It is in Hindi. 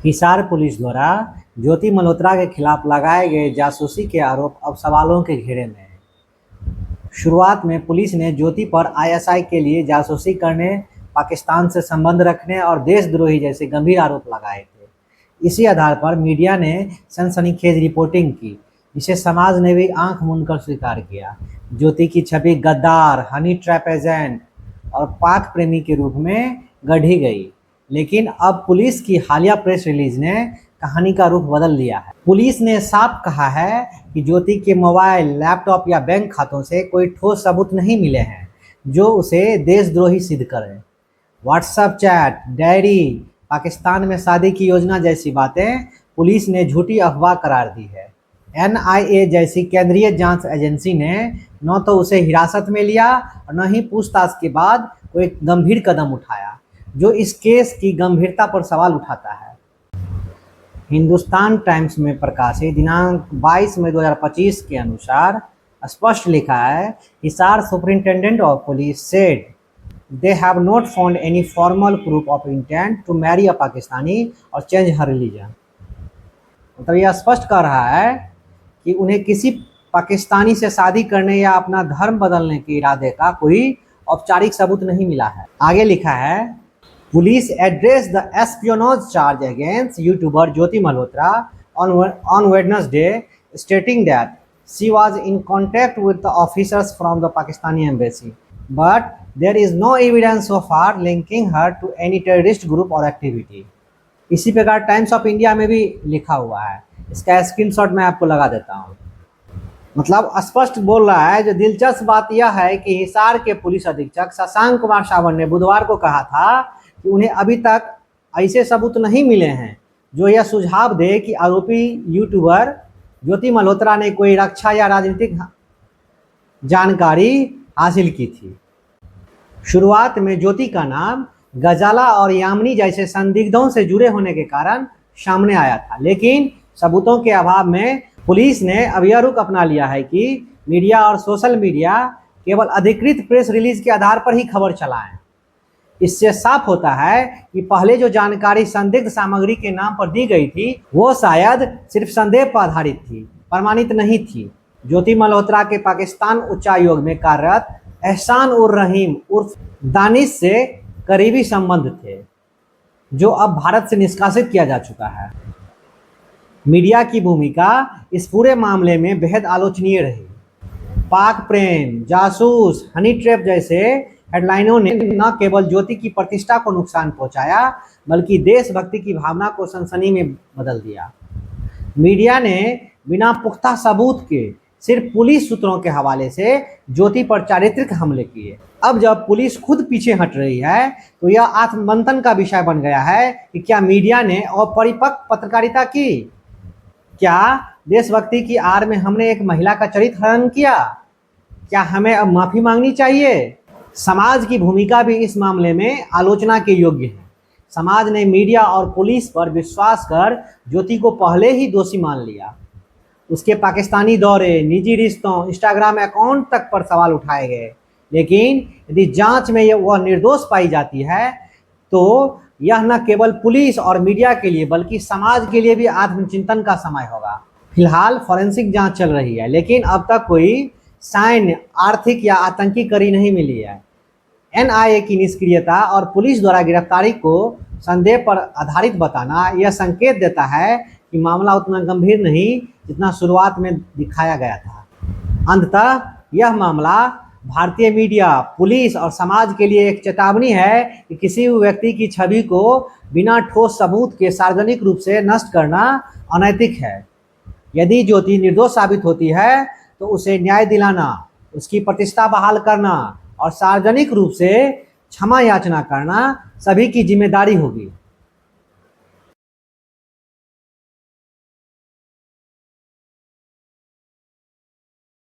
हिसार पुलिस द्वारा ज्योति मल्होत्रा के खिलाफ लगाए गए जासूसी के आरोप अब सवालों के घेरे में हैं। शुरुआत में पुलिस ने ज्योति पर आईएसआई के लिए जासूसी करने, पाकिस्तान से संबंध रखने और देशद्रोही जैसे गंभीर आरोप लगाए थे। इसी आधार पर मीडिया ने सनसनीखेज रिपोर्टिंग की, जिसे समाज ने भी आंख मूंद कर स्वीकार किया। ज्योति की छवि गद्दार, हनी ट्रैप एजेंट और पाक प्रेमी के रूप में गढ़ी गई, लेकिन अब पुलिस की हालिया प्रेस रिलीज ने कहानी का रुख बदल दिया है। पुलिस ने साफ कहा है कि ज्योति के मोबाइल, लैपटॉप या बैंक खातों से कोई ठोस सबूत नहीं मिले हैं जो उसे देशद्रोही सिद्ध करें। व्हाट्सएप चैट, डायरी, पाकिस्तान में शादी की योजना जैसी बातें पुलिस ने झूठी अफवाह करार दी है। एनआईए जैसी केंद्रीय जांच एजेंसी ने न तो उसे हिरासत में लिया और न ही पूछताछ के बाद कोई गंभीर कदम उठाया, जो इस केस की गंभीरता पर सवाल उठाता है। हिंदुस्तान टाइम्स में प्रकाशित दिनांक 22 मई 2025 के अनुसार स्पष्ट लिखा है, Hisar superintendent of police said they have not found any formal proof of intent to marry a Pakistani or change her religion। मतलब यह स्पष्ट कर रहा है कि उन्हें किसी पाकिस्तानी से शादी करने या अपना धर्म बदलने के इरादे का कोई औपचारिक सबूत नहीं मिला है। आगे लिखा है, police address the espionage charge against YouTuber Jyoti Malhotra on Wednesday, stating that she was in contact with the officers from the Pakistani embassy, but there is no evidence so far linking her to any terrorist group or activity। इसी प्रकार टाइम्स ऑफ इंडिया में भी लिखा हुआ है, इसका स्क्रीनशॉट मैं आपको लगा देता हूँ। मतलब स्पष्ट बोल रहा है। जो दिलचस्प बात यह है कि हिसार के पुलिस अधीक्षक शशांक कुमार सावंत ने बुधवार को कहा था कि उन्हें अभी तक ऐसे सबूत नहीं मिले हैं जो यह सुझाव दे कि आरोपी यूट्यूबर ज्योति मल्होत्रा ने कोई रक्षा या राजनीतिक जानकारी हासिल की थी। शुरुआत में ज्योति का नाम गजाला और यामिनी जैसे संदिग्धों से जुड़े होने के कारण सामने आया था, लेकिन सबूतों के अभाव में पुलिस ने अब यह रुख अपना लिया है कि मीडिया और सोशल मीडिया केवल अधिकृत प्रेस रिलीज के आधार पर ही खबर चलाएं। इससे साफ होता है कि पहले जो जानकारी संदिग्ध सामग्री के नाम पर दी गई थी वो शायद सिर्फ संदेह पर आधारित थी, प्रमाणित नहीं थी। ज्योति मल्होत्रा के पाकिस्तान उच्चायोग में कार्यरत एहसान उर रहीम उर्फ दानिश से करीबी संबंध थे, जो अब भारत से निष्कासित किया जा चुका है। मीडिया की भूमिका इस पूरे मामले में बेहद आलोचनीय रही। पाक प्रेम, जासूस, हनी ट्रैप जैसे हेडलाइनों ने न केवल ज्योति की प्रतिष्ठा को नुकसान पहुंचाया, बल्कि देशभक्ति की भावना को सनसनी में बदल दिया। मीडिया ने बिना पुख्ता सबूत के सिर्फ पुलिस सूत्रों के हवाले से ज्योति पर चारित्रिक हमले किए। अब जब पुलिस खुद पीछे हट रही है तो यह आत्ममंथन का विषय बन गया है कि क्या मीडिया ने अपरिपक्व पत्रकारिता की? क्या देशभक्ति की आड़ में हमने एक महिला का चरित्र हनन किया? क्या हमें अब माफी मांगनी चाहिए? समाज की भूमिका भी इस मामले में आलोचना के योग्य है। समाज ने मीडिया और पुलिस पर विश्वास कर ज्योति को पहले ही दोषी मान लिया। उसके पाकिस्तानी दौरे, निजी रिश्तों, इंस्टाग्राम अकाउंट तक पर सवाल उठाए गए, लेकिन यदि जांच में वह निर्दोष पाई जाती है तो यह न केवल पुलिस और मीडिया के लिए बल्कि समाज के लिए भी आत्मचिंतन का समय होगा। फिलहाल फॉरेंसिक जांच चल रही है, लेकिन अब तक कोई सैन्य, आर्थिक या आतंकी कड़ी नहीं मिली है। एनआईए की निष्क्रियता और पुलिस द्वारा गिरफ्तारी को संदेह पर आधारित बताना यह संकेत देता है कि मामला उतना गंभीर नहीं जितना शुरुआत में दिखाया गया था। अंततः यह मामला भारतीय मीडिया, पुलिस और समाज के लिए एक चेतावनी है कि किसी भी व्यक्ति की छवि को बिना ठोस सबूत के सार्वजनिक रूप से नष्ट करना अनैतिक है। यदि ज्योति निर्दोष साबित होती है तो उसे न्याय दिलाना, उसकी प्रतिष्ठा बहाल करना और सार्वजनिक रूप से क्षमा याचना करना सभी की जिम्मेदारी होगी।